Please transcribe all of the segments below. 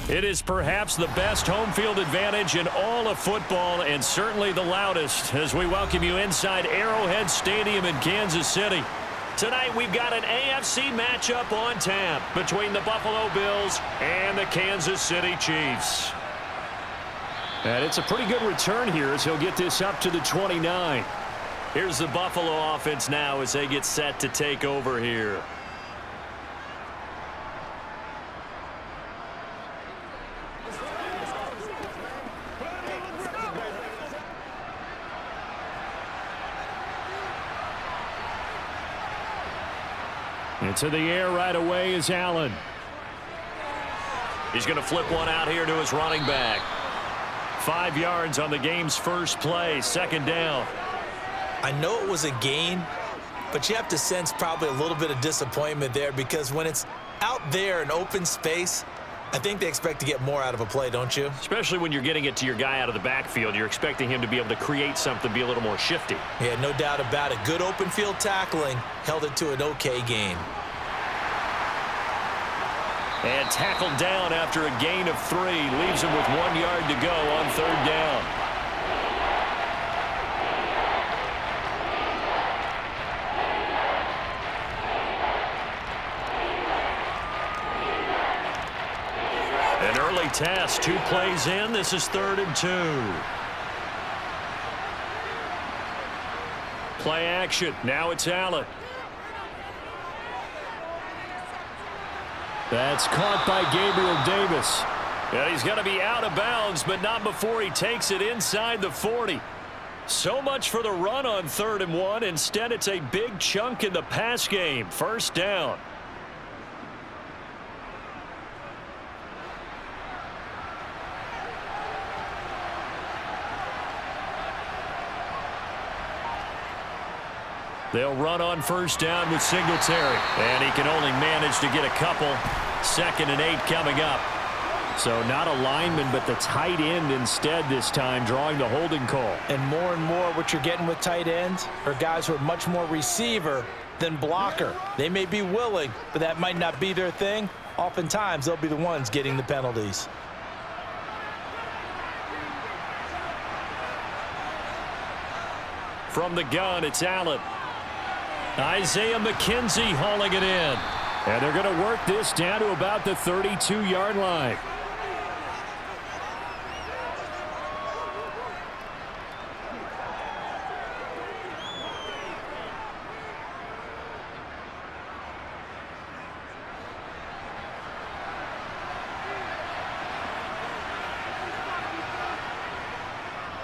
It is perhaps the best home field advantage in all of football and certainly the loudest as we welcome you inside Arrowhead Stadium in Kansas City. Tonight we've got an AFC matchup on tap between the Buffalo Bills and the Kansas City Chiefs. And it's a pretty good return here as he'll get this up to the 29. Here's the Buffalo offense now as they get set to take over here. Into the air right away is Allen. He's going to flip one out here to his running back. 5 yards on the game's first play, second down. I know it was a gain, but you have to sense probably a little bit of disappointment there because when it's out there in open space, I think they expect to get more out of a play, don't you? Especially when you're getting it to your guy out of the backfield. You're expecting him to be able to create something, be a little more shifty. Yeah, no doubt about it. Good open field tackling held it to an okay gain. And tackled down after a gain of 3. Leaves him with 1 yard to go on third down. An early test, 2 plays in. This is 3rd and 2. Play action. Now it's Allen. That's caught by Gabriel Davis. Yeah, he's going to be out of bounds, but not before he takes it inside the 40. So much for the run on 3rd and 1. Instead, it's a big chunk in the pass game. First down. They'll run on first down with Singletary. And he can only manage to get a couple. 2nd and 8 coming up. So not a lineman, but the tight end instead this time, drawing the holding call. And more what you're getting with tight ends are guys who are much more receiver than blocker. They may be willing, but that might not be their thing. Oftentimes, they'll be the ones getting the penalties. From the gun, it's Allen. Isaiah McKenzie hauling it in. And they're going to work this down to about the 32-yard line.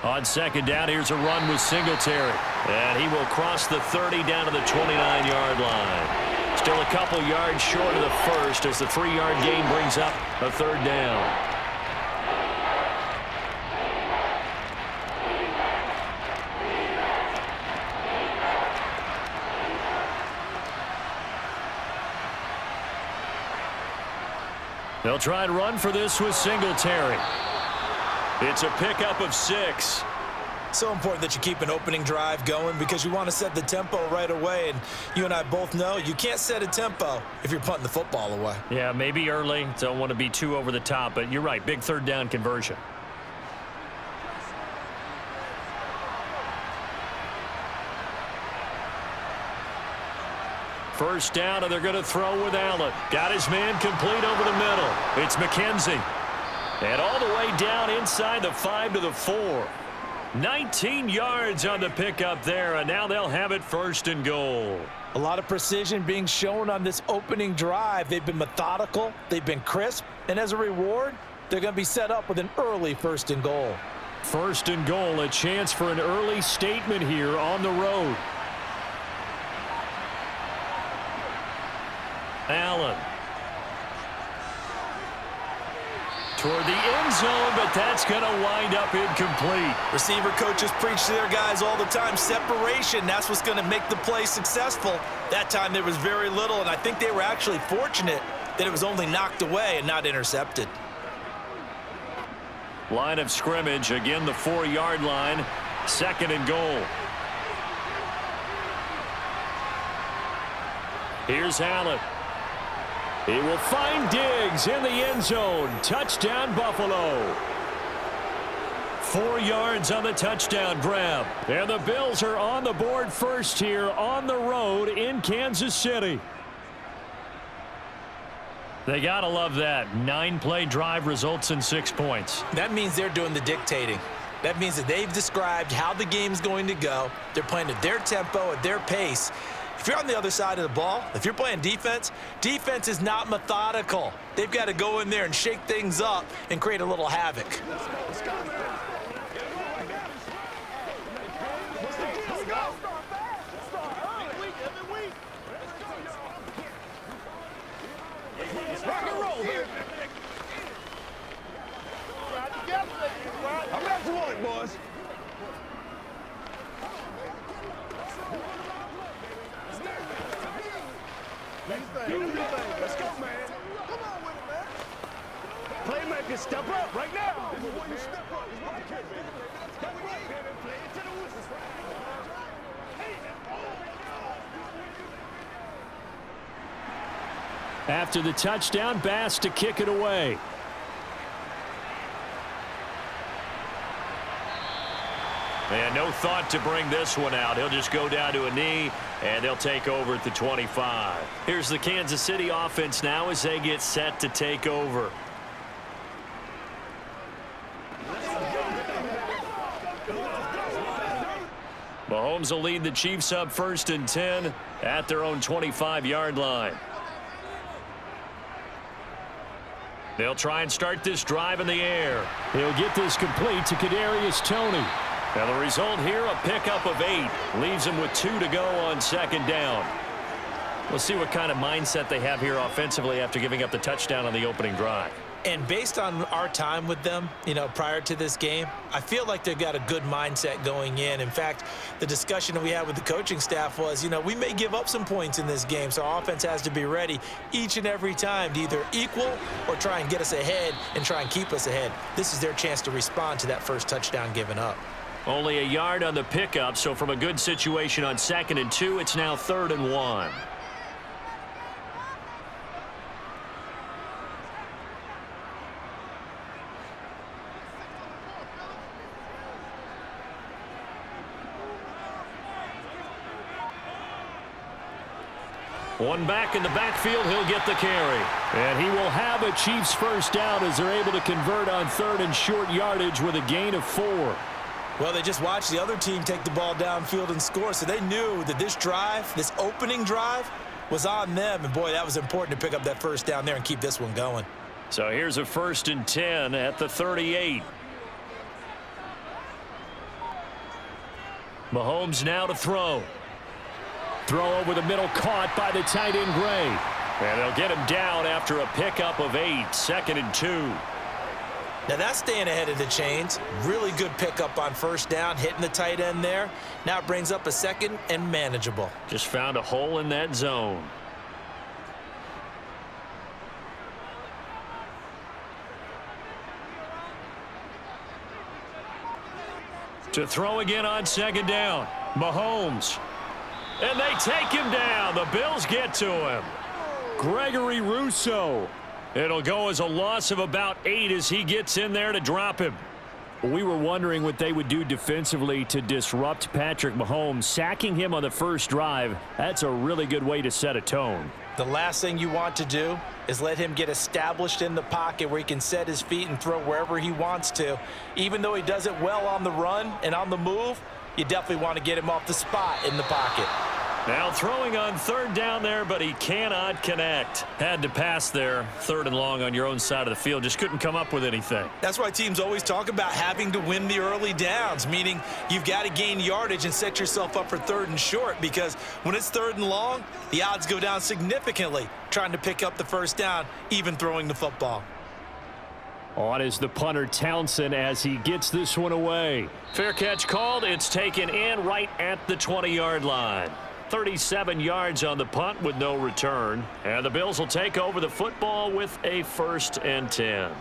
On second down, here's a run with Singletary. And he will cross the 30 down to the 29-yard line. Still a couple yards short of the first as the 3-yard gain brings up a 3rd down. They'll try and run for this with Singletary. It's a pickup of 6. So important that you keep an opening drive going because you want to set the tempo right away. And you and I both know you can't set a tempo if you're punting the football away. Yeah, maybe early. Don't want to be too over the top, but you're right. Big 3rd down conversion. First down, and they're going to throw with Allen. Got his man complete over the middle. It's McKenzie. And all the way down inside the 5 to the 4. 19 yards on the pickup there, and now they'll have it 1st and goal. A lot of precision being shown on this opening drive. They've been methodical, they've been crisp, and as a reward, they're going to be set up with an early 1st and goal. 1st and goal, a chance for an early statement here on the road. Allen. Toward the end zone, but that's going to wind up incomplete. Receiver coaches preach to their guys all the time. Separation, that's what's going to make the play successful. That time there was very little, and I think they were actually fortunate that it was only knocked away and not intercepted. Line of scrimmage, again the 4-yard line. 2nd and goal. Here's Allen. He will find Diggs in the end zone. Touchdown, Buffalo. 4 yards on the touchdown grab. And the Bills are on the board first here on the road in Kansas City. They got to love that. 9-play drive results in 6 points. That means they're doing the dictating. That means that they've described how the game's going to go. They're playing at their tempo, at their pace. If you're on the other side of the ball, if you're playing defense, defense is not methodical. They've got to go in there and shake things up and create a little havoc. Let's go. Rock and roll, baby. I'm ready for it, boys. Do your thing. Let's go, man. Come on with it, man. Playmakers, step up right now. This is where you step up. This is what you can, baby. Step right, baby. Play it to the whistle. After the touchdown, Bass to kick it away. And no thought to bring this one out. He'll just go down to a knee, and they'll take over at the 25. Here's the Kansas City offense now as they get set to take over. Mahomes will lead the Chiefs up 1st and 10 at their own 25-yard line. They'll try and start this drive in the air. He'll get this complete to Kadarius Toney. Now the result here, a pickup of 8. Leaves him with 2 to go on 2nd down. We'll see what kind of mindset they have here offensively after giving up the touchdown on the opening drive. And based on our time with them, prior to this game, I feel like they've got a good mindset going in. In fact, the discussion that we had with the coaching staff was, we may give up some points in this game, so our offense has to be ready each and every time to either equal or try and get us ahead and try and keep us ahead. This is their chance to respond to that first touchdown given up. Only a yard on the pickup, so from a good situation on 2nd and 2, it's now 3rd and 1. One back in the backfield, he'll get the carry. And he will have a Chiefs first down as they're able to convert on 3rd and short yardage with a gain of 4. Well, they just watched the other team take the ball downfield and score, so they knew that this drive, this opening drive, was on them. And, boy, that was important to pick up that first down there and keep this one going. So here's a 1st and 10 at the 38. Mahomes now to throw. Throw over the middle, caught by the tight end Gray. And they'll get him down after a pickup of 8, 2nd and 2. Now that's staying ahead of the chains. Really good pickup on 1st down, hitting the tight end there. Now it brings up a 2nd and manageable. Just found a hole in that zone. To throw again on 2nd down. Mahomes. And they take him down. The Bills get to him. Gregory Rousseau. It'll go as a loss of about 8 as he gets in there to drop him. We were wondering what they would do defensively to disrupt Patrick Mahomes. Sacking him on the first drive, that's a really good way to set a tone. The last thing you want to do is let him get established in the pocket where he can set his feet and throw wherever he wants to. Even though he does it well on the run and on the move, you definitely want to get him off the spot in the pocket. Now throwing on 3rd down there, but he cannot connect. Had to pass there, 3rd and long on your own side of the field. Just couldn't come up with anything. That's why teams always talk about having to win the early downs, meaning you've got to gain yardage and set yourself up for 3rd and short, because when it's 3rd and long, the odds go down significantly trying to pick up the first down, even throwing the football. On is the punter Townsend as he gets this one away. Fair catch called. It's taken in right at the 20-yard line. 37 yards on the punt with no return. And the Bills will take over the football with a 1st and 10.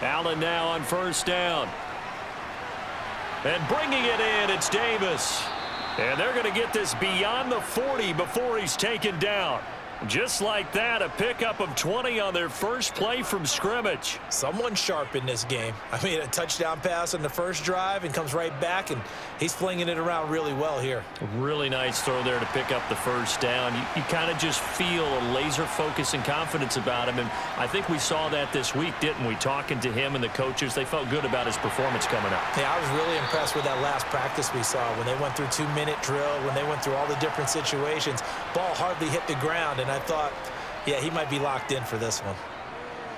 Allen now on first down. And bringing it in, it's Davis. And they're going to get this beyond the 40 before he's taken down. Just like that, a pickup of 20 on their first play from scrimmage. Someone sharp in this game. I mean, a touchdown pass on the first drive and comes right back, and he's flinging it around really well here. A really nice throw there to pick up the first down. You kind of just feel a laser focus and confidence about him, and I think we saw that this week, didn't we? Talking to him and the coaches, they felt good about his performance coming up. Yeah, I was really impressed with that last practice we saw when they went through 2-minute drill, when they went through all the different situations. Ball hardly hit the ground, and I thought, yeah, he might be locked in for this one.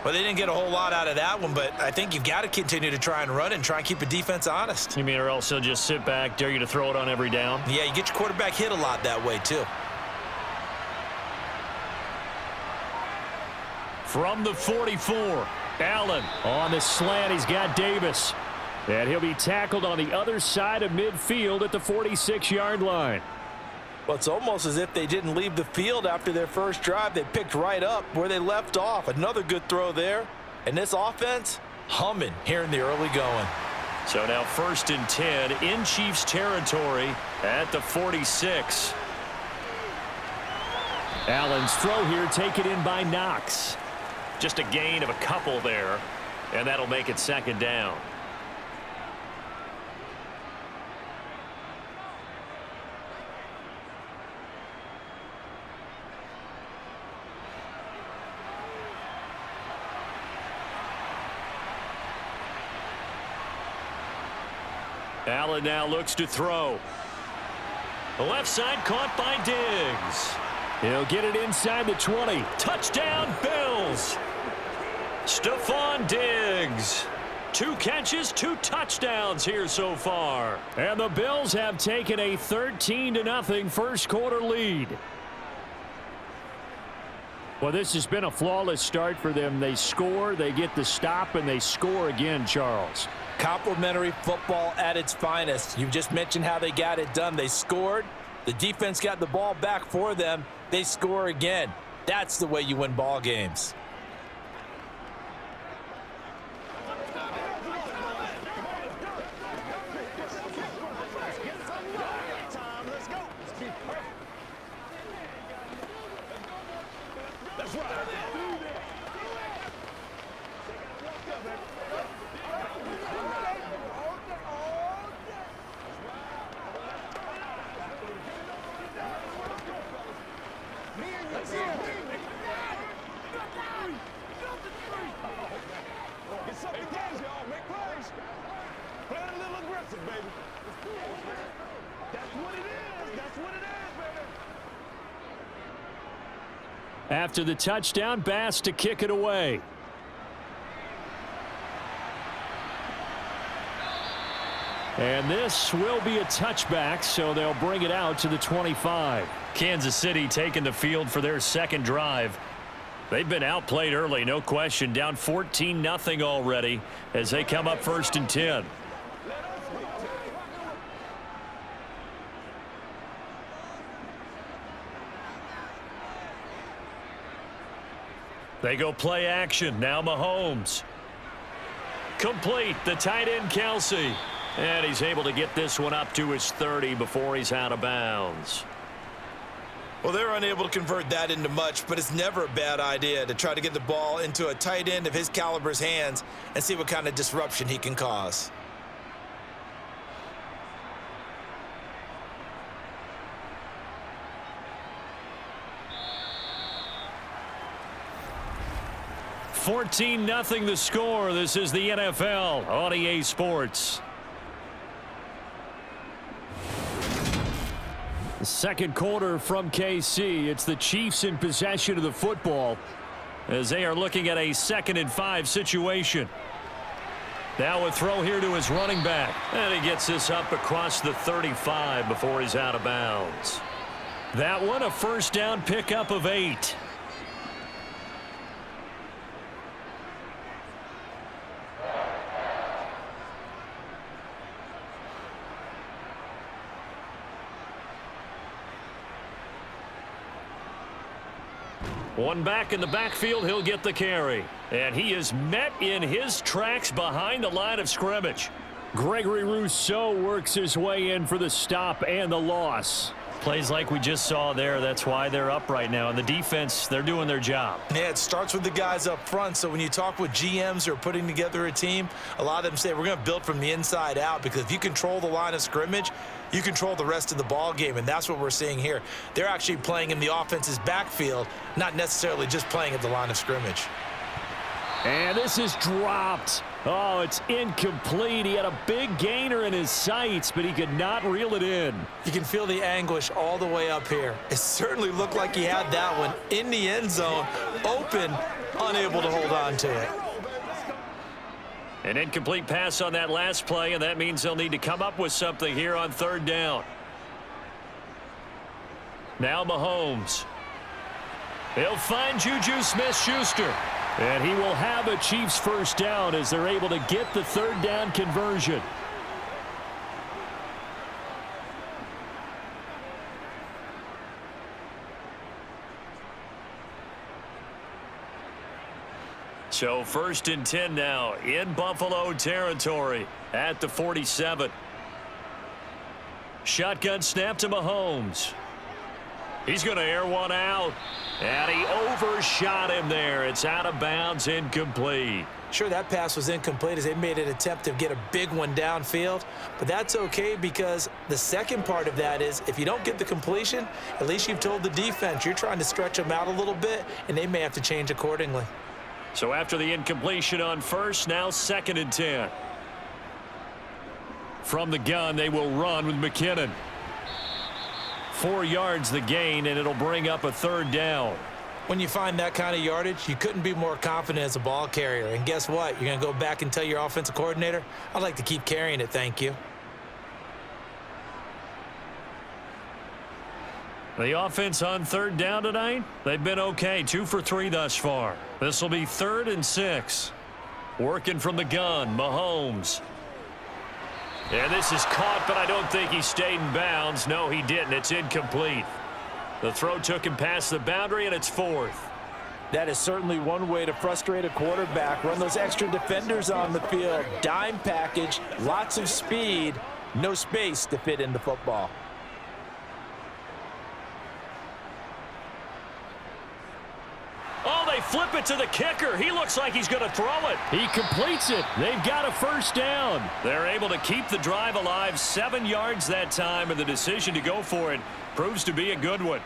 Well, they didn't get a whole lot out of that one, but I think you've got to continue to try and run and try and keep the defense honest. You mean, or else he'll just sit back, dare you to throw it on every down? Yeah, you get your quarterback hit a lot that way, too. From the 44, Allen on the slant. He's got Davis. And he'll be tackled on the other side of midfield at the 46-yard line. Well, it's almost as if they didn't leave the field after their first drive. They picked right up where they left off. Another good throw there. And this offense, humming here in the early going. So now 1st and 10 in Chiefs territory at the 46. Allen's throw here taken in by Knox. Just a gain of a couple there, and that'll make it 2nd down. Allen now looks to throw. The left side caught by Diggs. He'll get it inside the 20. Touchdown, Bills. Stephon Diggs. 2 catches, 2 touchdowns here so far. And the Bills have taken a 13-0 first quarter lead. Well, this has been a flawless start for them. They score, they get the stop, and they score again, Charles. Complimentary football at its finest. You just mentioned how they got it done. They scored. The defense got the ball back for them. They score again. That's the way you win ball games. After the touchdown, Bass to kick it away. And this will be a touchback, so they'll bring it out to the 25. Kansas City taking the field for their 2nd drive. They've been outplayed early, no question. Down 14-0 already as they come up 1st and 10. They go play action. Now Mahomes. Complete. The tight end, Kelsey. And he's able to get this one up to his 30 before he's out of bounds. Well, they're unable to convert that into much, but it's never a bad idea to try to get the ball into a tight end of his caliber's hands and see what kind of disruption he can cause. $14-0 the score. This is the NFL on EA Sports. The 2nd quarter from KC. It's the Chiefs in possession of the football as they are looking at a 2nd and 5 situation. Now a throw here to his running back. And he gets this up across the 35 before he's out of bounds. That one a 1st down pickup of 8. One back in the backfield, he'll get the carry. And he is met in his tracks behind the line of scrimmage. Gregory Rousseau works his way in for the stop and the loss. Plays like we just saw there. That's why they're up right now. And the defense, they're doing their job. Yeah, it starts with the guys up front. So when you talk with GMs who are putting together a team, a lot of them say we're going to build from the inside out, because if you control the line of scrimmage, you control the rest of the ball game, and that's what we're seeing here. They're actually playing in the offense's backfield, not necessarily just playing at the line of scrimmage. And this is dropped. Oh, it's incomplete. He had a big gainer in his sights, but he could not reel it in. You can feel the anguish all the way up here. It certainly looked like he had that one in the end zone, open, unable to hold on to it. An incomplete pass on that last play, and that means they'll need to come up with something here on third down. Now Mahomes. He'll find Juju Smith-Schuster. And he will have a Chiefs first down as they're able to get the third down conversion. So 1st and 10 now in Buffalo territory at the 47. Shotgun snap to Mahomes. He's going to air one out. And he overshot him there. It's out of bounds, incomplete. Sure, that pass was incomplete as they made an attempt to get a big one downfield. But that's okay, because the second part of that is if you don't get the completion, at least you've told the defense you're trying to stretch them out a little bit, and they may have to change accordingly. So after the incompletion on first, now 2nd and 10. From the gun, they will run with McKinnon. 4 yards the gain, and it'll bring up a third down. When you find that kind of yardage, you couldn't be more confident as a ball carrier. And guess what? You're going to go back and tell your offensive coordinator, I'd like to keep carrying it, thank you. The offense on third down tonight, they've been okay. 2 for 3 thus far. This will be 3rd and 6. Working from the gun, Mahomes. And this is caught, but I don't think he stayed in bounds. No, he didn't. It's incomplete. The throw took him past the boundary, and it's 4th. That is certainly one way to frustrate a quarterback. Run those extra defenders on the field. Dime package, lots of speed, no space to fit in the football. Oh, they flip it to the kicker. He looks like he's going to throw it. He completes it. They've got a first down. They're able to keep the drive alive. 7 yards that time, and the decision to go for it proves to be a good one.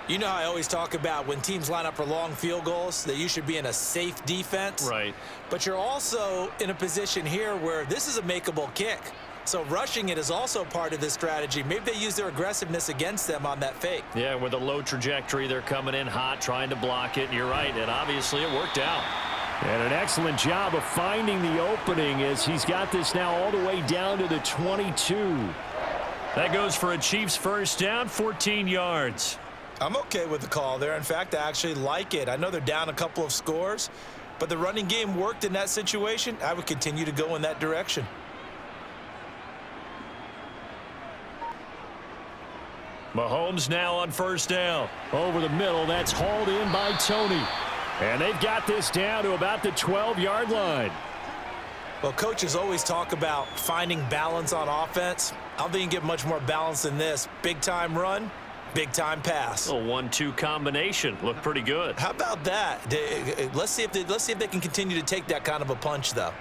You know how I always talk about when teams line up for long field goals, that you should be in a safe defense. Right. But you're also in a position here where this is a makeable kick. So rushing it is also part of this strategy. Maybe they use their aggressiveness against them on that fake. Yeah, with a low trajectory, they're coming in hot, trying to block it. And you're right, and obviously it worked out. And an excellent job of finding the opening as he's got this now all the way down to the 22. That goes for a Chiefs first down, 14 yards. I'm okay with the call there. In fact, I actually like it. I know they're down a couple of scores, but the running game worked in that situation. I would continue to go in that direction. Mahomes now on first down. Over the middle, that's hauled in by Tony. And they've got this down to about the 12-yard line. Well, coaches always talk about finding balance on offense. I don't think you can get much more balance than this. Big-time run, big-time pass. A 1-2 combination. Looked pretty good. How about that? Let's see if they can continue to take that kind of a punch, though.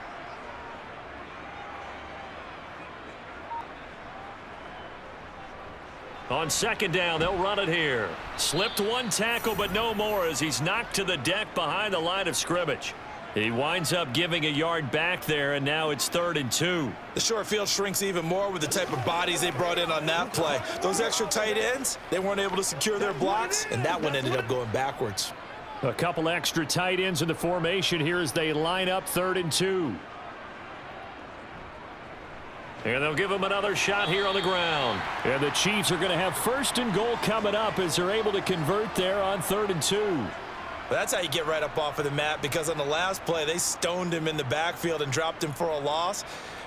On second down, they'll run it here. Slipped one tackle, but no more as he's knocked to the deck behind the line of scrimmage. He winds up giving a yard back there, and now it's 3rd and 2. The short field shrinks even more with the type of bodies they brought in on that play. Those extra tight ends, they weren't able to secure their blocks, and that one ended up going backwards. A couple extra tight ends in the formation here as they line up 3rd and 2. And they'll give him another shot here on the ground. And the Chiefs are going to have 1st and goal coming up as they're able to convert there on 3rd and 2. Well, that's how you get right up off of the mat, because on the last play, they stoned him in the backfield and dropped him for a loss.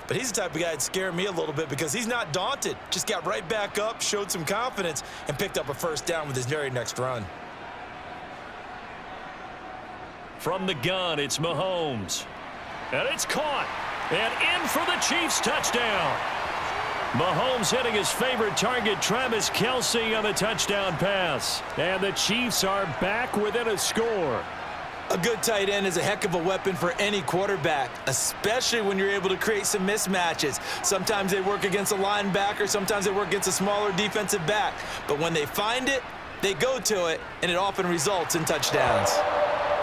But he's the type of guy that scared me a little bit because he's not daunted. Just got right back up, showed some confidence, and picked up a first down with his very next run. From the gun, it's Mahomes. And it's caught. And in for the Chiefs touchdown. Mahomes hitting his favorite target, Travis Kelce, on the touchdown pass. And the Chiefs are back within a score. A good tight end is a heck of a weapon for any quarterback, especially when you're able to create some mismatches. Sometimes they work against a linebacker, sometimes they work against a smaller defensive back. But when they find it, they go to it, and it often results in touchdowns.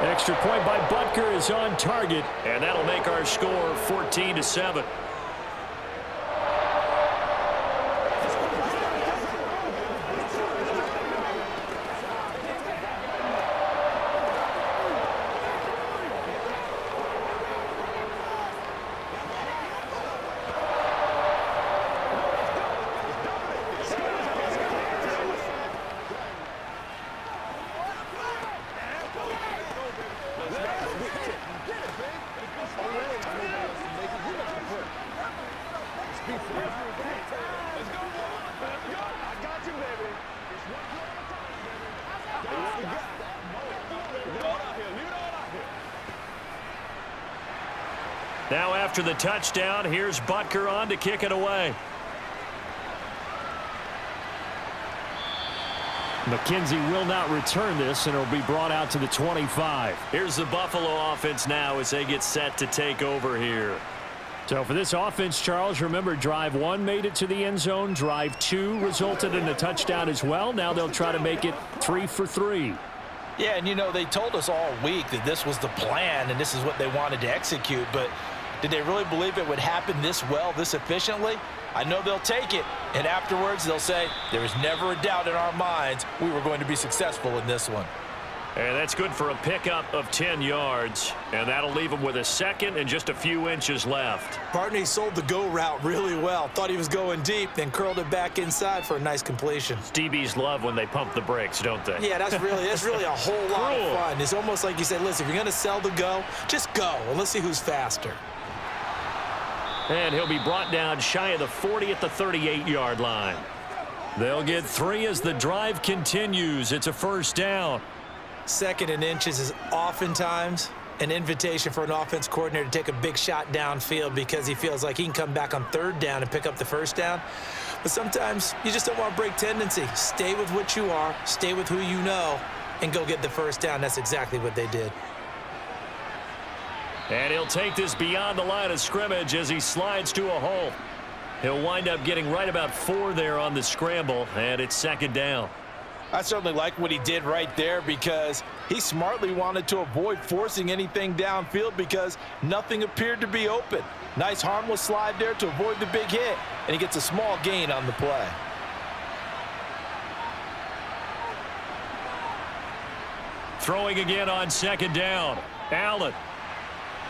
Extra point by Butker is on target, and that'll make our score 14-7. Now after the touchdown, here's Butker on to kick it away. McKenzie will not return this, and it'll be brought out to the 25. Here's the Buffalo offense now as they get set to take over here. So for this offense, Charles, remember drive 1 made it to the end zone. Drive 2 resulted in a touchdown as well. Now they'll try to make it 3 for 3. Yeah, and you know, they told us all week that this was the plan and this is what they wanted to execute, but did they really believe it would happen this well, this efficiently? I know they'll take it, and afterwards they'll say, there was never a doubt in our minds we were going to be successful in this one. And that's good for a pickup of 10 yards, and that'll leave him with a second and just a few inches left. Barney sold the go route really well. Thought he was going deep, then curled it back inside for a nice completion. DBs love when they pump the brakes, don't they? Yeah, that's really a whole lot of fun. It's almost like you said, listen, if you're going to sell the go, just go, and let's see who's faster. And he'll be brought down shy of the 40 at the 38-yard line. They'll get 3 as the drive continues. It's a first down. Second and inches is oftentimes an invitation for an offense coordinator to take a big shot downfield because he feels like he can come back on third down and pick up the first down. But sometimes you just don't want to break tendency. Stay with what you are, stay with who you know, and go get the first down. That's exactly what they did. And he'll take this beyond the line of scrimmage as he slides to a halt. He'll wind up getting right about 4 there on the scramble, and it's second down. I certainly like what he did right there because he smartly wanted to avoid forcing anything downfield because nothing appeared to be open. Nice harmless slide there to avoid the big hit, and he gets a small gain on the play. Throwing again on second down. Allen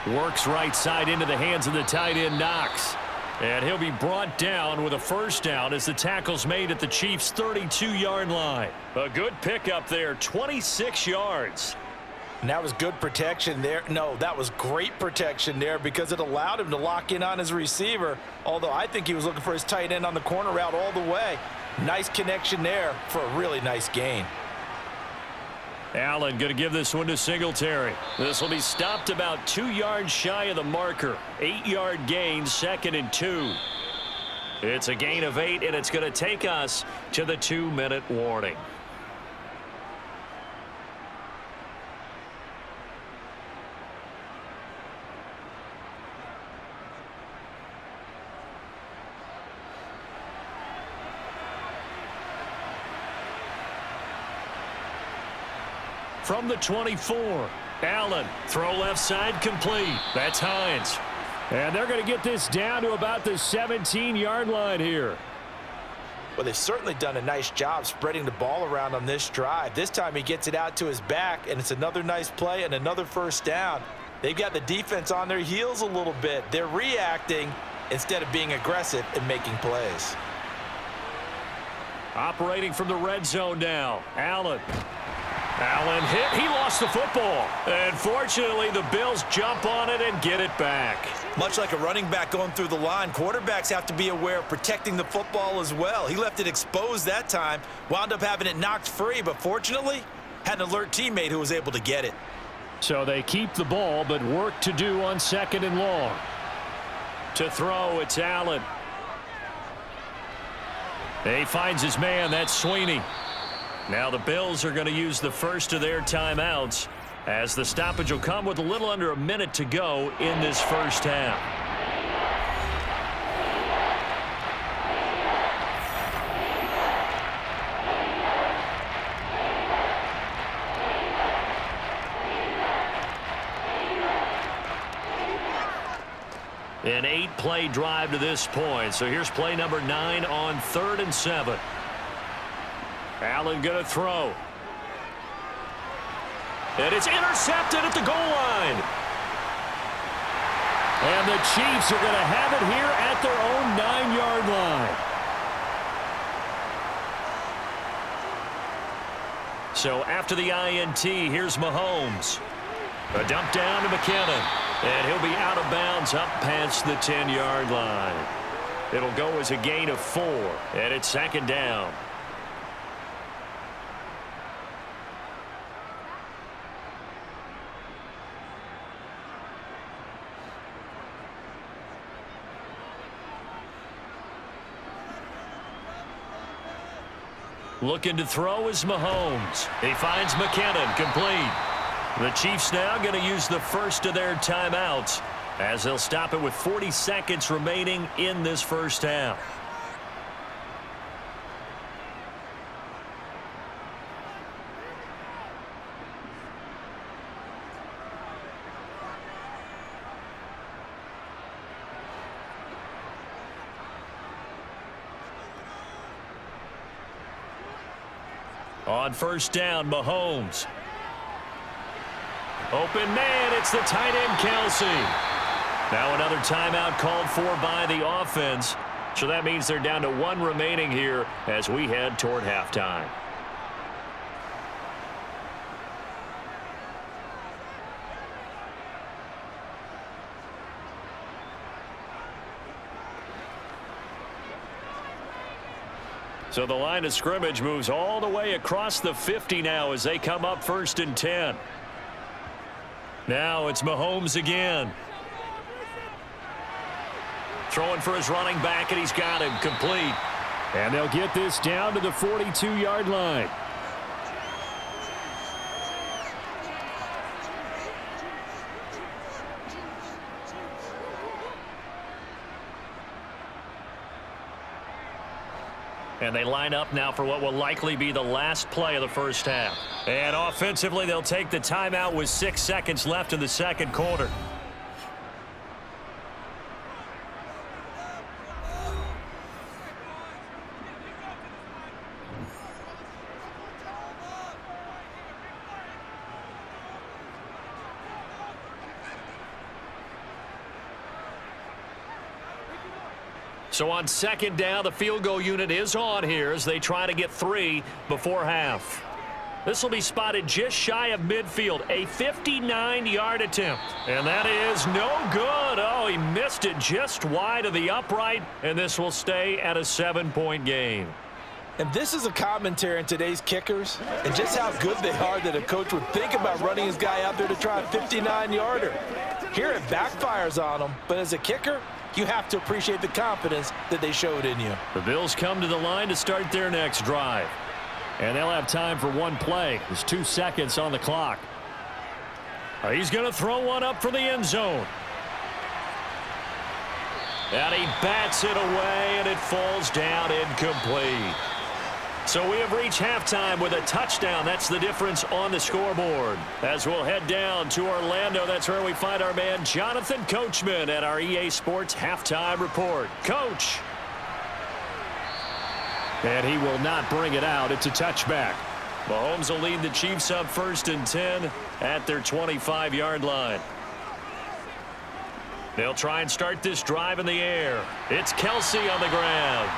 works right side into the hands of the tight end Knox. And he'll be brought down with a first down as the tackle's made at the Chiefs' 32-yard line. A good pickup there, 26 yards. And that was good protection there. No, that was great protection there because it allowed him to lock in on his receiver, although I think he was looking for his tight end on the corner route all the way. Nice connection there for a really nice gain. Allen going to give this one to Singletary. This will be stopped about 2 yards shy of the marker. 8-yard gain, 2nd and 2. It's a gain of 8, and it's going to take us to the 2-minute warning. From the 24, Allen, throw left side complete. That's Hines. And they're going to get this down to about the 17-yard line here. Well, they've certainly done a nice job spreading the ball around on this drive. This time he gets it out to his back, and it's another nice play and another first down. They've got the defense on their heels a little bit. They're reacting instead of being aggressive and making plays. Operating from the red zone now, Allen hit. He lost the football. And fortunately, the Bills jump on it and get it back. Much like a running back going through the line, quarterbacks have to be aware of protecting the football as well. He left it exposed that time, wound up having it knocked free, but fortunately, had an alert teammate who was able to get it. So they keep the ball, but work to do on 2nd and long. To throw, it's Allen. He finds his man. That's Sweeney. Now the Bills are going to use the first of their timeouts as the stoppage will come with a little under a minute to go in this first half. An 8-play drive to this point. So here's play number 9 on 3rd and 7. Allen going to throw. And it's intercepted at the goal line. And the Chiefs are going to have it here at their own 9-yard line. So after the INT, here's Mahomes. A dump down to McKinnon. And he'll be out of bounds up past the 10-yard line. It'll go as a gain of 4, and it's 2nd down. Looking to throw is Mahomes. He finds McKinnon, complete. The Chiefs now going to use the first of their timeouts as they'll stop it with 40 seconds remaining in this first half. On first down, Mahomes. Open man, it's the tight end, Kelsey. Now another timeout called for by the offense. So that means they're down to 1 remaining here as we head toward halftime. So the line of scrimmage moves all the way across the 50 now as they come up 1st and 10. Now it's Mahomes again. Throwing for his running back, and he's got him complete. And they'll get this down to the 42-yard line. And they line up now for what will likely be the last play of the first half. And offensively, they'll take the timeout with 6 seconds left in the second quarter. So on 2nd down, the field goal unit is on here as they try to get 3 before half. This will be spotted just shy of midfield, a 59-yard attempt. And that is no good. Oh, he missed it just wide of the upright, and this will stay at a 7-point game. And this is a commentary on today's kickers and just how good they are that a coach would think about running his guy out there to try a 59-yarder. Here it backfires on him, but as a kicker, you have to appreciate the confidence that they showed in you. The Bills come to the line to start their next drive. And they'll have time for 1 play. There's 2 seconds on the clock. He's going to throw one up for the end zone. And he bats it away, and it falls down incomplete. So we have reached halftime with a touchdown. That's the difference on the scoreboard. As we'll head down to Orlando, that's where we find our man Jonathan Coachman at our EA Sports Halftime Report. Coach. And he will not bring it out. It's a touchback. Mahomes will lead the Chiefs up 1st and 10 at their 25-yard line. They'll try and start this drive in the air. It's Kelsey on the ground.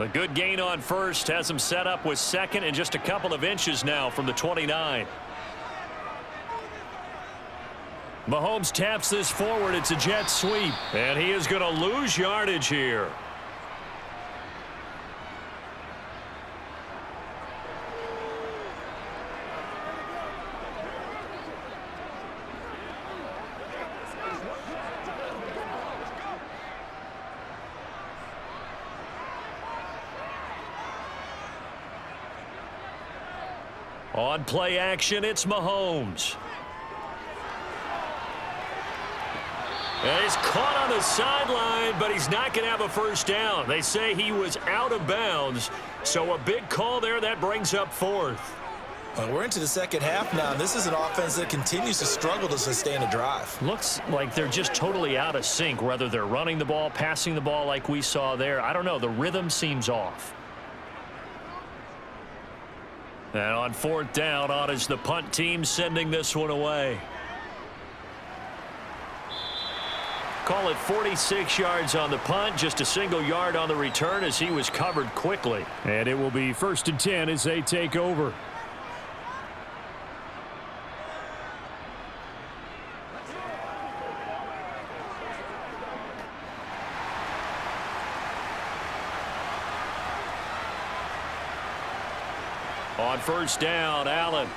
A good gain on first has him set up with 2nd and just a couple of inches now from the 29. Mahomes taps this forward. It's a jet sweep. And he is going to lose yardage here. On play action, it's Mahomes. And he's caught on the sideline, but he's not going to have a first down. They say he was out of bounds, so a big call there. That brings up fourth. Well, we're into the second half now, and this is an offense that continues to struggle to sustain a drive. Looks like they're just totally out of sync, whether they're running the ball, passing the ball like we saw there. I don't know. The rhythm seems off. And on fourth down, on is the punt team sending this one away. Call it 46 yards on the punt, just a single yard on the return as he was covered quickly. And it will be 1st and 10 as they take over. On first down, Allen.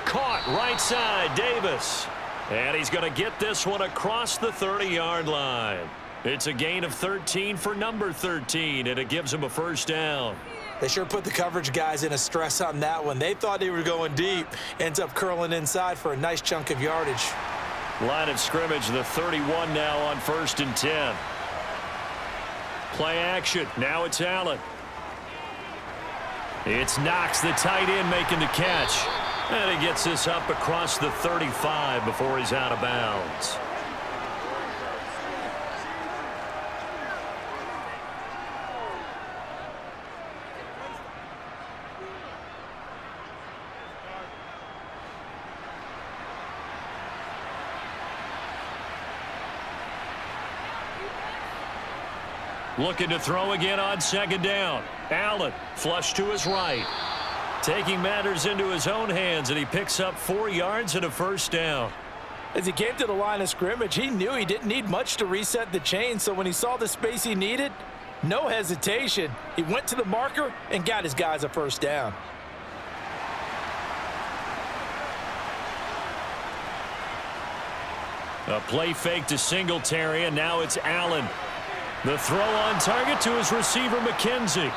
Caught right side, Davis. And he's going to get this one across the 30-yard line. It's a gain of 13 for number 13, and it gives him a first down. They sure put the coverage guys in a stress on that one. They thought they were going deep. Ends up curling inside for a nice chunk of yardage. Line of scrimmage, the 31 now on 1st and 10. Play action. Now it's Allen. It's Knox, the tight end, making the catch. And he gets this up across the 35 before he's out of bounds. Looking to throw again on 2nd down. Allen, flush to his right. Taking matters into his own hands, and he picks up 4 yards and a first down. As he came to the line of scrimmage, he knew he didn't need much to reset the chain, so when he saw the space he needed, no hesitation. He went to the marker and got his guys a first down. A play fake to Singletary, and now it's Allen. The throw on target to his receiver, McKenzie.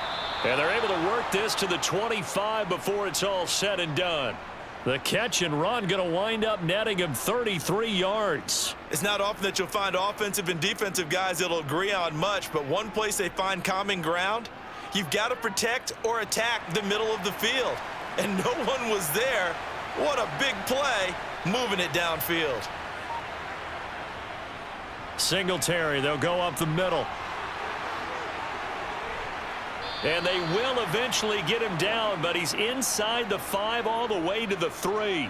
And they're able to work this to the 25 before it's all said and done. The catch and run going to wind up netting him 33 yards. It's not often that you'll find offensive and defensive guys that'll agree on much, but one place they find common ground, you've got to protect or attack the middle of the field. And no one was there. What a big play, moving it downfield. Singletary, they'll go up the middle. And they will eventually get him down, but he's inside the 5 all the way to the 3.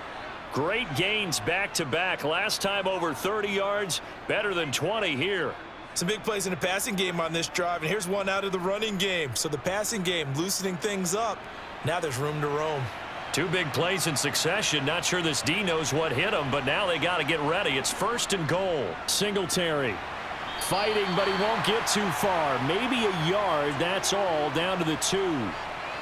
Great gains back-to-back. Last time over 30 yards, better than 20 here. Some big plays in the passing game on this drive, and here's one out of the running game. So the passing game loosening things up. Now there's room to roam. 2 big plays in succession. Not sure this D knows what hit him, but now they got to get ready. It's 1st and goal. Singletary fighting, but he won't get too far. Maybe a yard, that's all, down to the 2.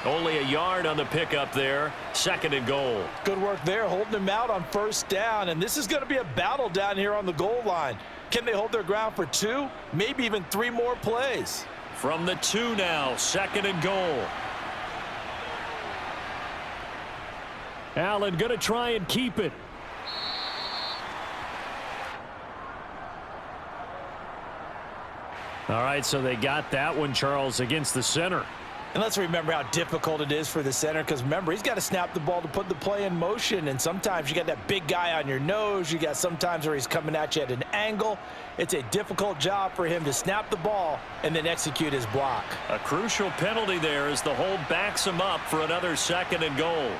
Only a yard on the pickup there. 2nd and goal. Good work there, holding him out on 1st down, and this is going to be a battle down here on the goal line. Can they hold their ground for 2, maybe even 3 more plays? From the 2 now, 2nd and goal. Allen going to try and keep it. All right, so they got that one, Charles, against the center. And let's remember how difficult it is for the center, because remember, he's got to snap the ball to put the play in motion, and sometimes you got that big guy on your nose. You got sometimes where he's coming at you at an angle. It's a difficult job for him to snap the ball and then execute his block. A crucial penalty there as the hold backs him up for another 2nd and goal.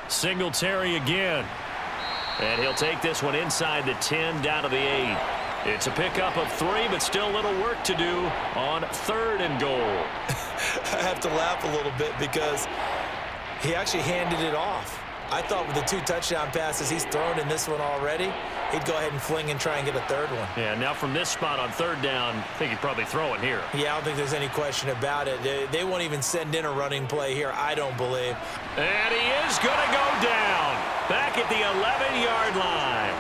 Singletary again. And he'll take this one inside the 10 down to the 8. It's a pickup of 3, but still a little work to do on 3rd and goal. I have to laugh a little bit because he actually handed it off. I thought with the 2 touchdown passes he's thrown in this one already, he'd go ahead and fling and try and get a third one. Yeah, now from this spot on third down, I think he'd probably throw it here. Yeah, I don't think there's any question about it. They won't even send in a running play here, I don't believe. And he is going to go down back at the 11-yard line.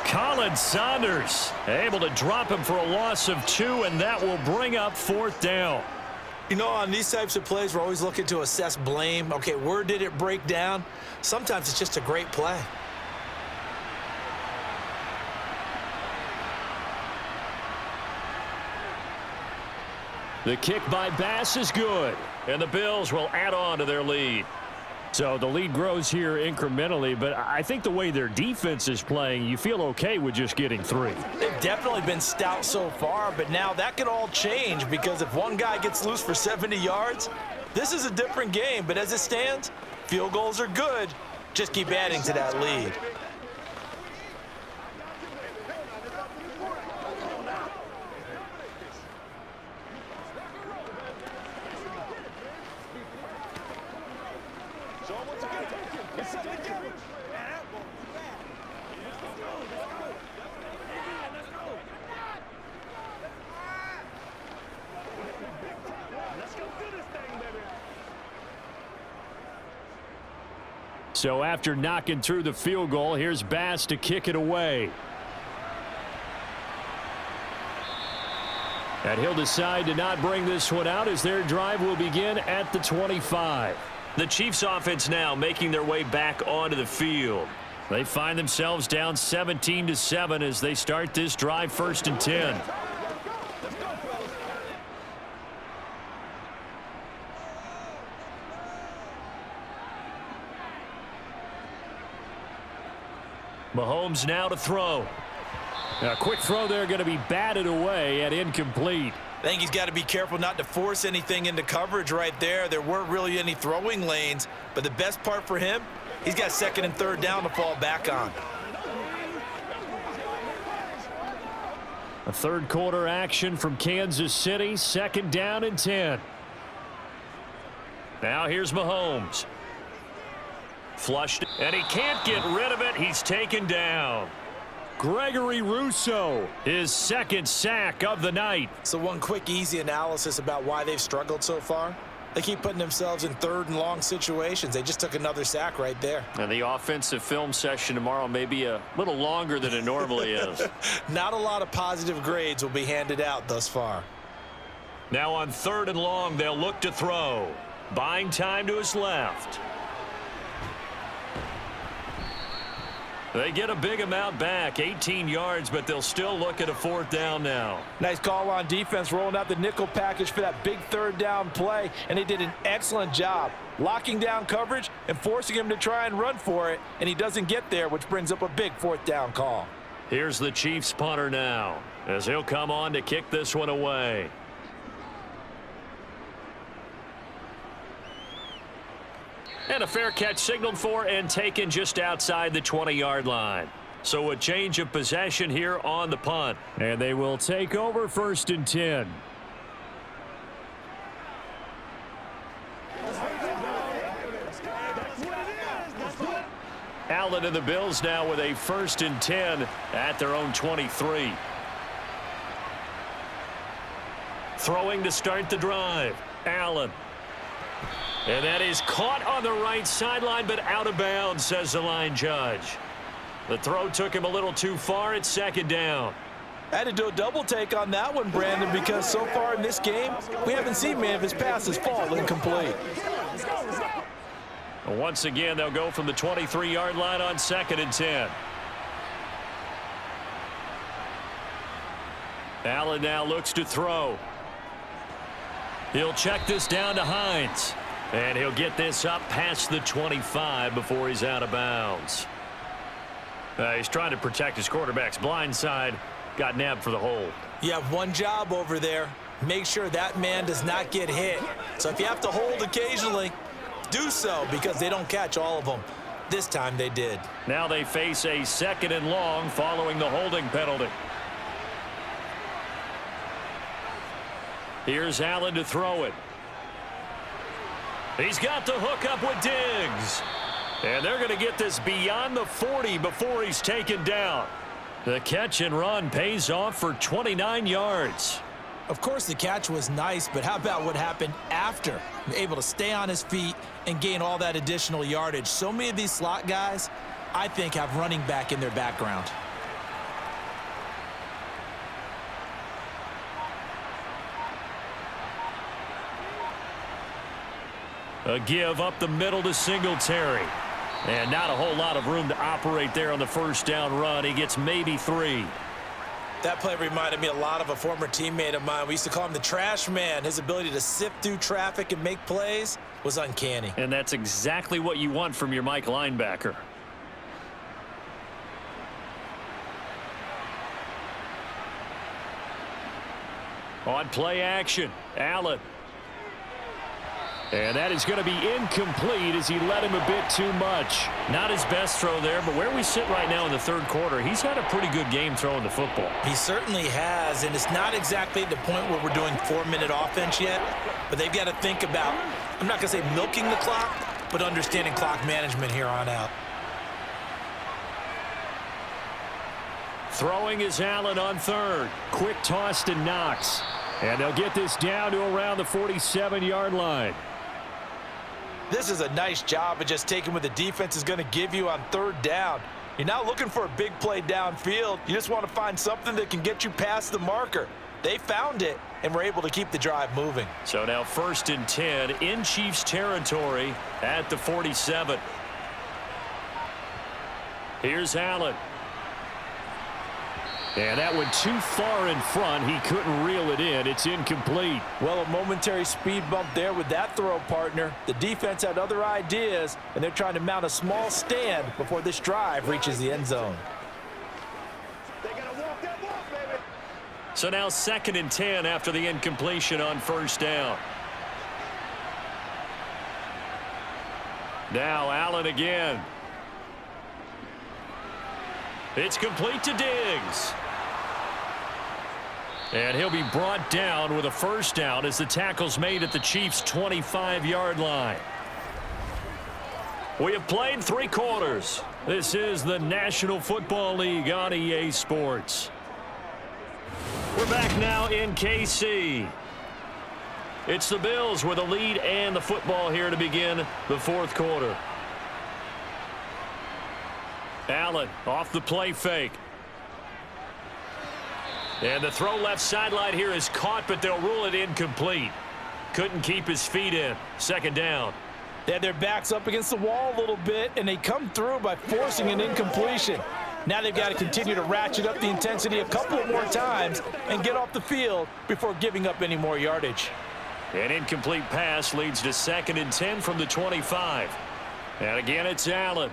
Colin Saunders able to drop him for a loss of 2, and that will bring up fourth down. You know, on these types of plays, we're always looking to assess blame. Okay, where did it break down? Sometimes it's just a great play. The kick by Bass is good, and the Bills will add on to their lead. So the lead grows here incrementally, but I think the way their defense is playing, you feel okay with just getting 3. They've definitely been stout so far, but now that could all change because if one guy gets loose for 70 yards, this is a different game. But as it stands, field goals are good. Just keep adding to that lead. So after knocking through the field goal, here's Bass to kick it away. And he'll decide to not bring this one out as their drive will begin at the 25. The Chiefs offense now making their way back onto the field. They find themselves down 17-7 as they start this drive 1st and 10. Mahomes now to throw. A quick throw there going to be batted away and incomplete. I think he's got to be careful not to force anything into coverage right there. There weren't really any throwing lanes, but the best part for him, he's got 2nd and 3rd down to fall back on. A third quarter action from Kansas City, 2nd down and 10. Now here's Mahomes. Flushed, and he can't get rid of it. He's taken down. Gregory Rousseau, his 2nd sack of the night. So one quick, easy analysis about why they've struggled so far. They keep putting themselves in 3rd and long situations. They just took another sack right there. And the offensive film session tomorrow may be a little longer than it normally is. Not a lot of positive grades will be handed out thus far. Now on 3rd and long, they'll look to throw. Buying time to his left. They get a big amount back, 18 yards, but they'll still look at a 4th down now. Nice call on defense, rolling out the nickel package for that big 3rd down play, and they did an excellent job locking down coverage and forcing him to try and run for it, and he doesn't get there, which brings up a big 4th down call. Here's the Chiefs punter now, as he'll come on to kick this one away. And a fair catch signaled for and taken just outside the 20-yard line. So a change of possession here on the punt. And they will take over 1st and 10. Allen and the Bills now with a 1st and 10 at their own 23. Throwing to start the drive. Allen. And that is caught on the right sideline, but out of bounds, says the line judge. The throw took him a little too far. It's 2nd down. I had to do a double take on that one, Brandon, because so far in this game, we haven't seen many of his passes fall incomplete. Once again, they'll go from the 23-yard line on 2nd and 10. Allen now looks to throw. He'll check this down to Hines. And he'll get this up past the 25 before he's out of bounds. He's trying to protect his quarterback's blind side. Got nabbed for the hold. You have one job over there. Make sure that man does not get hit. So if you have to hold occasionally, do so because they don't catch all of them. This time they did. Now they face a 2nd and long following the holding penalty. Here's Allen to throw it. He's got the hook up with Diggs. And they're going to get this beyond the 40 before he's taken down. The catch and run pays off for 29 yards. Of course, the catch was nice, but how about what happened after? Able to stay on his feet and gain all that additional yardage. So many of these slot guys, I think, have running back in their background. A give up the middle to Singletary. And not a whole lot of room to operate there on the first down run. He gets maybe 3. That play reminded me a lot of a former teammate of mine. We used to call him the trash man. His ability to sift through traffic and make plays was uncanny. And that's exactly what you want from your Mike linebacker. On play action, Allen. And that is going to be incomplete as he led him a bit too much. Not his best throw there, but where we sit right now in the third quarter, he's had a pretty good game throwing the football. He certainly has, and it's not exactly the point where we're doing 4-minute offense yet, but they've got to think about, I'm not going to say milking the clock, but understanding clock management here on out. Throwing is Allen on third. Quick toss to Knox. And they'll get this down to around the 47-yard line. This is a nice job of just taking what the defense is going to give you on third down. You're not looking for a big play downfield. You just want to find something that can get you past the marker. They found it and were able to keep the drive moving. So now 1st and 10 in Chiefs territory at the 47. Here's Allen. And that went too far in front. He couldn't reel it in. It's incomplete. Well, a momentary speed bump there with that throw, partner. The defense had other ideas, and they're trying to mount a small stand before this drive reaches the end zone. They gotta walk that walk, baby. So now 2nd and 10 after the incompletion on first down. Now Allen again. It's complete to Diggs. And he'll be brought down with a first down as the tackle's made at the Chiefs' 25-yard line. We have played 3 quarters. This is the National Football League on EA Sports. We're back now in KC. It's the Bills with a lead and the football here to begin the 4th quarter. Allen off the play fake. And the throw left sideline here is caught, but they'll rule it incomplete. Couldn't keep his feet in. 2nd down. They had their backs up against the wall a little bit, and they come through by forcing an incompletion. Now they've got to continue to ratchet up the intensity a couple of more times and get off the field before giving up any more yardage. An incomplete pass leads to 2nd and 10 from the 25. And again, it's Allen.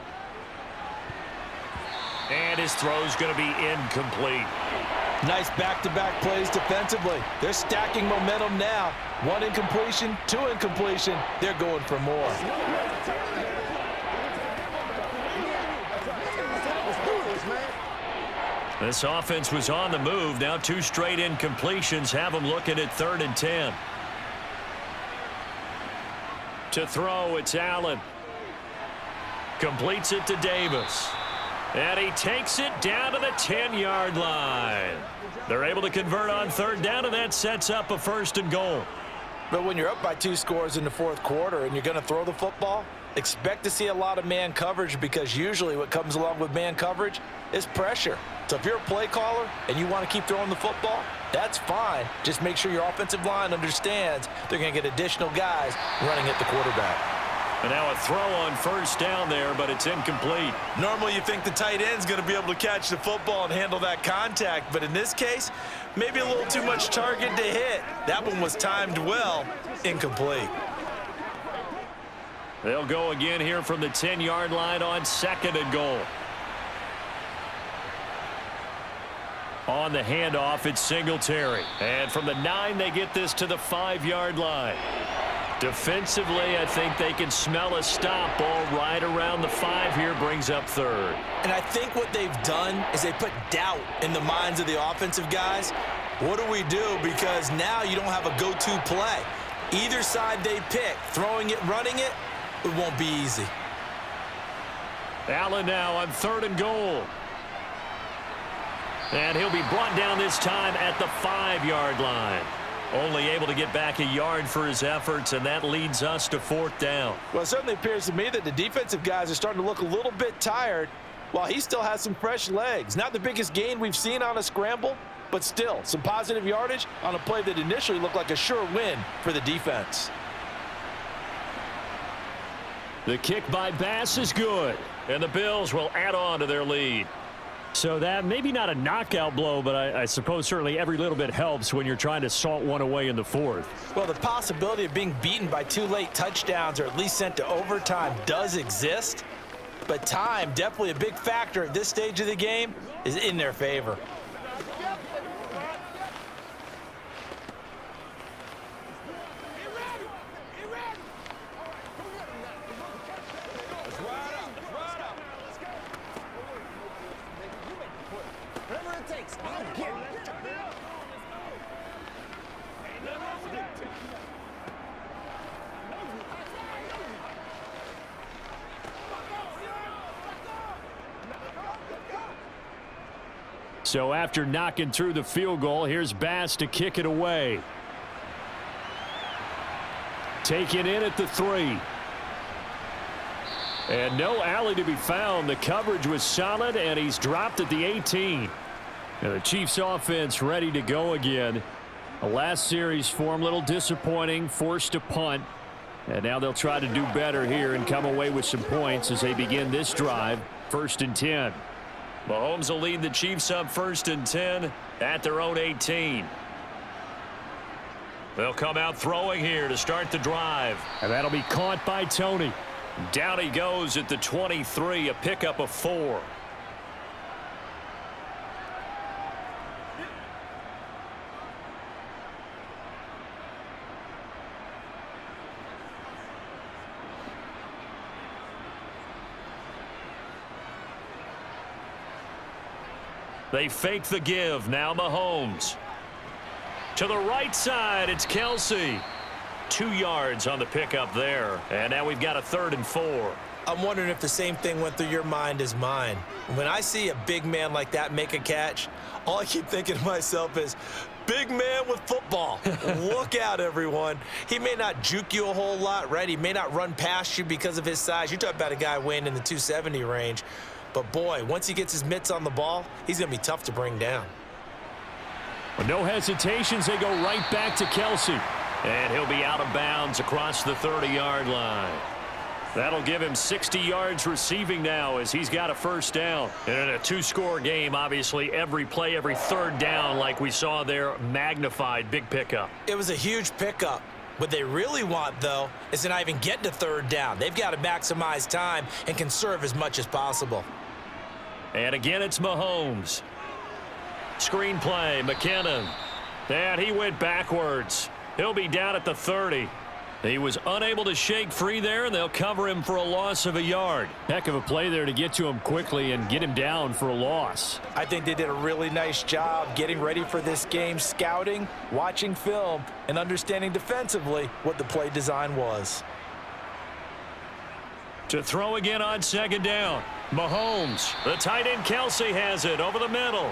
And his throw's going to be incomplete. Nice back-to-back plays defensively. They're stacking momentum now. 1 incompletion, 2 incompletion. They're going for more. This offense was on the move. Now 2 straight incompletions have them looking at 3rd and 10. To throw, it's Allen. Completes it to Davis. And he takes it down to the 10-yard line. They're able to convert on 3rd down, and that sets up a 1st and goal. But when you're up by 2 scores in the 4th quarter and you're going to throw the football, expect to see a lot of man coverage, because usually what comes along with man coverage is pressure. So if you're a play caller and you want to keep throwing the football, that's fine. Just make sure your offensive line understands they're going to get additional guys running at the quarterback. And now a throw on 1st down there, but it's incomplete. Normally you think the tight end's going to be able to catch the football and handle that contact, but in this case, maybe a little too much target to hit. That one was timed well. Incomplete. They'll go again here from the 10-yard line on 2nd and goal. On the handoff, it's Singletary. And from the 9, they get this to the 5-yard line. Defensively, I think they can smell a stop. Ball right around the 5 here, brings up 3rd. And I think what they've done is they put doubt in the minds of the offensive guys. What do we do? Because now you don't have a go-to play. Either side they pick, throwing it, running it, it won't be easy. Allen now on 3rd and goal. And he'll be brought down this time at the 5-yard line. Only able to get back a yard for his efforts, and that leads us to 4th down. Well, it certainly appears to me that the defensive guys are starting to look a little bit tired while he still has some fresh legs. Not the biggest gain we've seen on a scramble, but still some positive yardage on a play that initially looked like a sure win for the defense. The kick by Bass is good, and the Bills will add on to their lead. So that maybe not a knockout blow, but I suppose certainly every little bit helps when you're trying to salt one away in the 4th. Well, the possibility of being beaten by 2 late touchdowns or at least sent to overtime does exist, but time, definitely a big factor at this stage of the game, is in their favor. So after knocking through the field goal, here's Bass to kick it away. Taken in at the 3. And no alley to be found. The coverage was solid, and he's dropped at the 18. And the Chiefs offense ready to go again. The last series for him, a little disappointing, forced to punt. And now they'll try to do better here and come away with some points as they begin this drive. 1st and 10. Mahomes will lead the Chiefs up 1st and 10 at their own 18. They'll come out throwing here to start the drive. And that'll be caught by Tony. Down he goes at the 23, a pickup of 4. They fake the give. Now Mahomes. To the right side, it's Kelsey. 2 yards on the pickup there. And now we've got a 3rd and 4. I'm wondering if the same thing went through your mind as mine. When I see a big man like that make a catch, all I keep thinking to myself is, big man with football. Look out, everyone. He may not juke you a whole lot, right? He may not run past you because of his size. You're talking about a guy weighing in the 270 range. But, boy, once he gets his mitts on the ball, he's going to be tough to bring down. With no hesitations, they go right back to Kelsey. And he'll be out of bounds across the 30-yard line. That'll give him 60 yards receiving now as he's got a 1st down. And in a 2-score game, obviously, every play, every 3rd down, like we saw there, magnified. Big pickup. It was a huge pickup. What they really want, though, is to not even get to 3rd down. They've got to maximize time and conserve as much as possible. And again, it's Mahomes. Screen play, McKinnon. And he went backwards. He'll be down at the 30. He was unable to shake free there, and they'll cover him for a loss of a yard. Heck of a play there to get to him quickly and get him down for a loss. I think they did a really nice job getting ready for this game, scouting, watching film, and understanding defensively what the play design was. To throw again on 2nd down. Mahomes. The tight end Kelsey has it over the middle.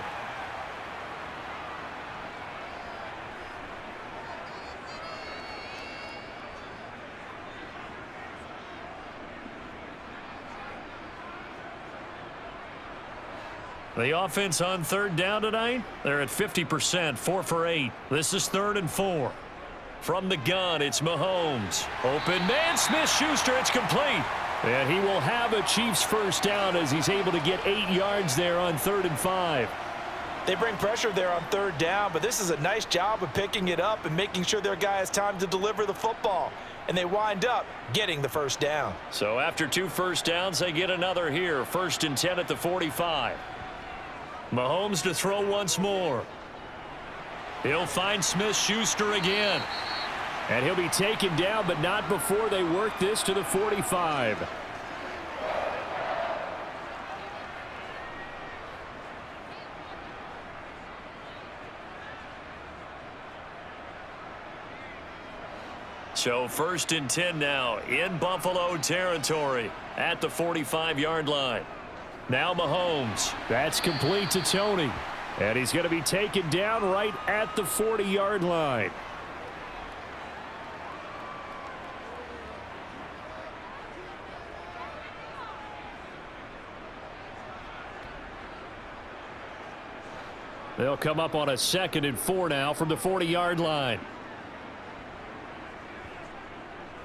The offense on 3rd down tonight, they're at 50%, 4 for 8. This is 3rd and 4. From the gun, it's Mahomes. Open man, Smith-Schuster, it's complete. And he will have a Chiefs 1st down as he's able to get 8 yards there on 3rd and 5. They bring pressure there on 3rd down, but this is a nice job of picking it up and making sure their guy has time to deliver the football. And they wind up getting the 1st down. So after 2 1st downs, they get another here. 1st and 10 at the 45. Mahomes to throw once more. He'll find Smith-Schuster again. And he'll be taken down, but not before they work this to the 45. So 1st and 10 now in Buffalo territory. at the 45-yard line. Now Mahomes. That's complete to Tony. And he's going to be taken down right at the 40-yard line. They'll come up on a 2nd and 4 now from the 40-yard line.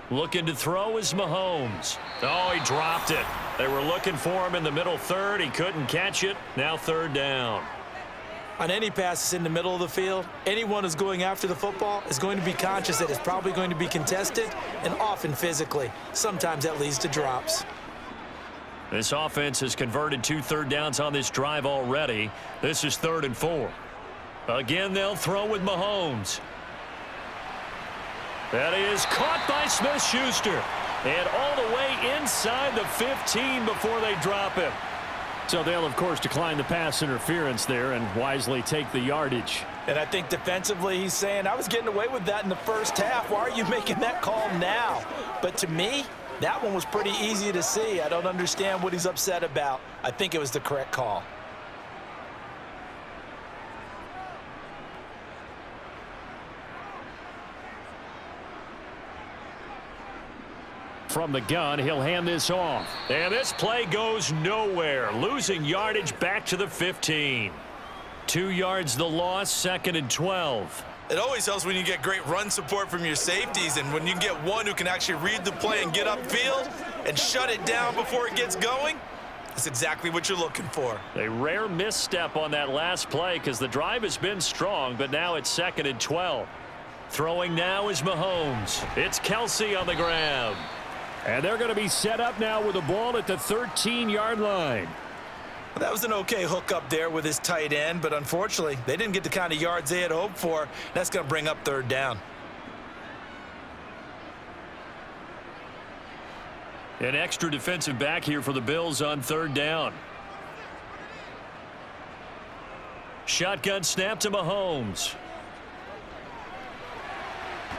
Looking to throw is Mahomes. Oh, he dropped it. They were looking for him in the middle third. He couldn't catch it. Now 3rd down. On any passes in the middle of the field, anyone who's going after the football is going to be conscious that it's probably going to be contested and often physically. Sometimes that leads to drops. This offense has converted 2 third downs on this drive already. This is 3rd and 4. Again, they'll throw with Mahomes. That is caught by Smith-Schuster. And all the way inside the 15 before they drop him. So they'll, of course, decline the pass interference there and wisely take the yardage. And I think defensively he's saying, I was getting away with that in the first half. Why are you making that call now? But to me, that one was pretty easy to see. I don't understand what he's upset about. I think it was the correct call. From the gun, he'll hand this off. And this play goes nowhere. Losing yardage back to the 15. 2 yards the loss, 2nd and 12. It always helps when you get great run support from your safeties, and when you get one who can actually read the play and get upfield and shut it down before it gets going, that's exactly what you're looking for. A rare misstep on that last play because the drive has been strong, but now it's 2nd and 12. Throwing now is Mahomes. It's Kelsey on the grab. And they're going to be set up now with the ball at the 13-yard line. That was an okay hook up there with his tight end, but unfortunately, they didn't get the kind of yards they had hoped for. That's going to bring up 3rd down. An extra defensive back here for the Bills on 3rd down. Shotgun snap to Mahomes.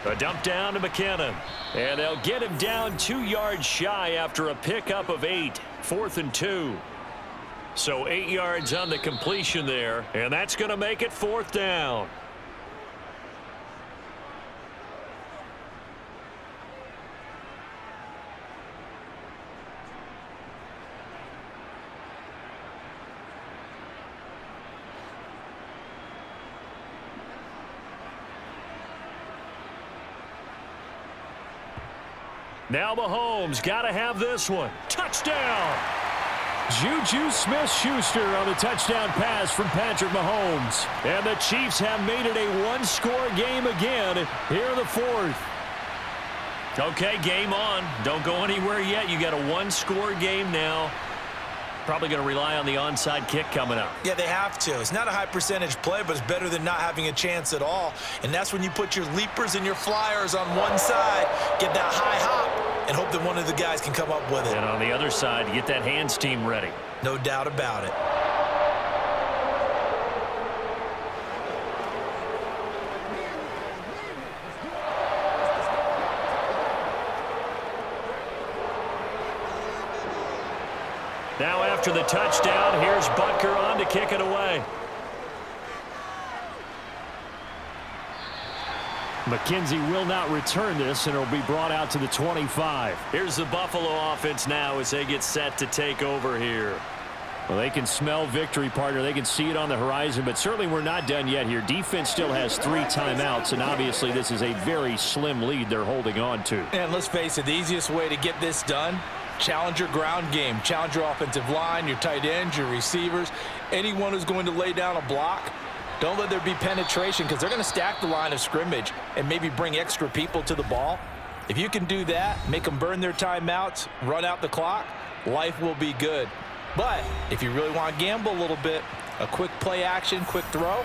A dump down to McKinnon. And they'll get him down 2 yards shy after a pickup of 8. 4th and 2. So 8 yards on the completion there. And that's going to make it 4th down. Now Mahomes got to have this one. Touchdown! Juju Smith-Schuster on the touchdown pass from Patrick Mahomes. And the Chiefs have made it a one-score game again here in the 4th. Okay, game on. Don't go anywhere yet. You got a one-score game now. Probably going to rely on the onside kick coming up. Yeah, they have to. It's not a high percentage play, but it's better than not having a chance at all. And that's when you put your leapers and your flyers on one side, get that high hop, and hope that one of the guys can come up with it. And on the other side, get that hands team ready. No doubt about it. Now after the touchdown, here's Butker on to kick it away. McKenzie will not return this, and it'll be brought out to the 25. Here's the Buffalo offense now as they get set to take over here. Well, they can smell victory, partner. They can see it on the horizon, but certainly we're not done yet here. Defense still has 3 timeouts, and obviously this is a very slim lead they're holding on to. And let's face it, the easiest way to get this done, challenge your ground game. Challenge your offensive line, your tight ends, your receivers, anyone who's going to lay down a block. Don't let there be penetration because they're going to stack the line of scrimmage and maybe bring extra people to the ball. If you can do that, make them burn their timeouts, run out the clock, life will be good. But if you really want to gamble a little bit, a quick play action, quick throw,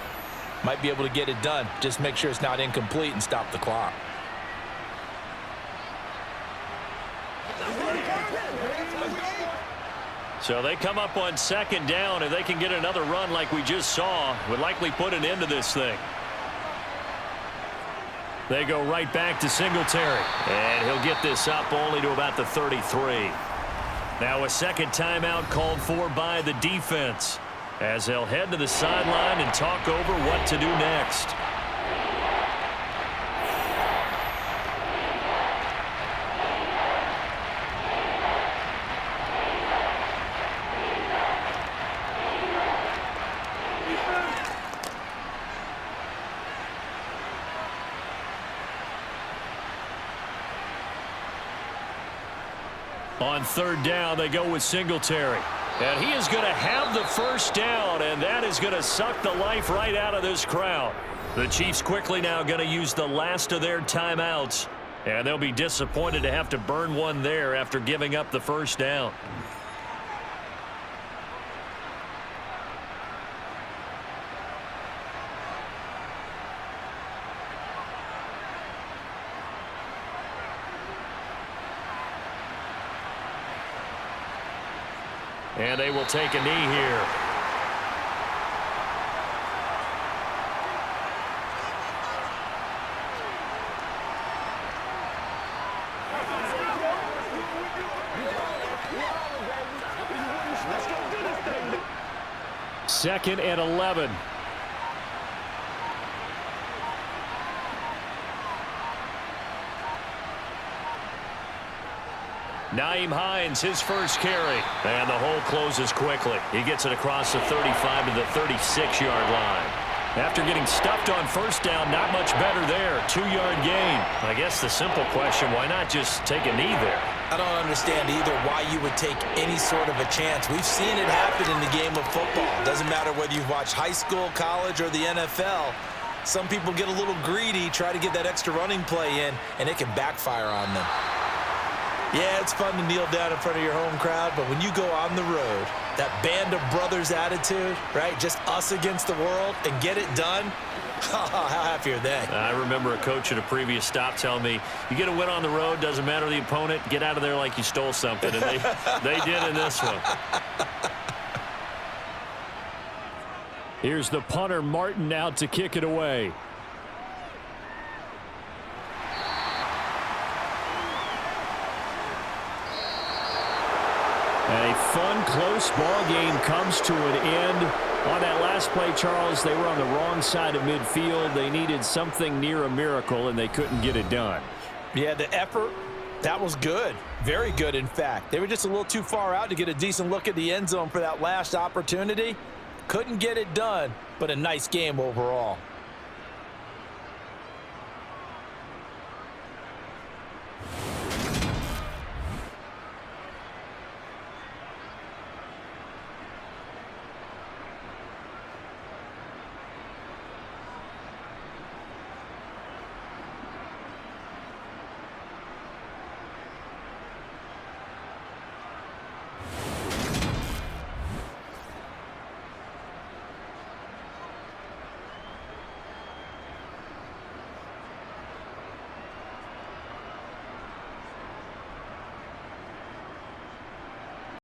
might be able to get it done. Just make sure it's not incomplete and stop the clock. So they come up on 2nd down. If they can get another run like we just saw, would likely put an end to this thing. They go right back to Singletary. And he'll get this up only to about the 33. Now a second timeout called for by the defense, as they'll head to the sideline and talk over what to do next. On third down, they go with Singletary. And he is going to have the first down, and that is going to suck the life right out of this crowd. The Chiefs quickly now going to use the last of their timeouts, and they'll be disappointed to have to burn one there after giving up the first down. And they will take a knee here. Second and 11. Nyheim Hines, his first carry. And the hole closes quickly. He gets it across the 35 to the 36-yard line. After getting stuffed on first down, not much better there. 2-yard gain. I guess the simple question, why not just take a knee there? I don't understand either why you would take any sort of a chance. We've seen it happen in the game of football. Doesn't matter whether you've watched high school, college, or the NFL. Some people get a little greedy, try to get that extra running play in, and it can backfire on them. Yeah, it's fun to kneel down in front of your home crowd, but when you go on the road, that band of brothers attitude, right, just us against the world, and get it done, how happy are they? I remember a coach at a previous stop telling me, you get a win on the road, doesn't matter the opponent, get out of there like you stole something, and they did in this one. Here's the punter, Martin, out to kick it away. A fun, close ball game comes to an end. On that last play, Charles, they were on the wrong side of midfield. They needed something near a miracle, and they couldn't get it done. Yeah, the effort, that was good. Very good, in fact. They were just a little too far out to get a decent look at the end zone for that last opportunity. Couldn't get it done, but a nice game overall.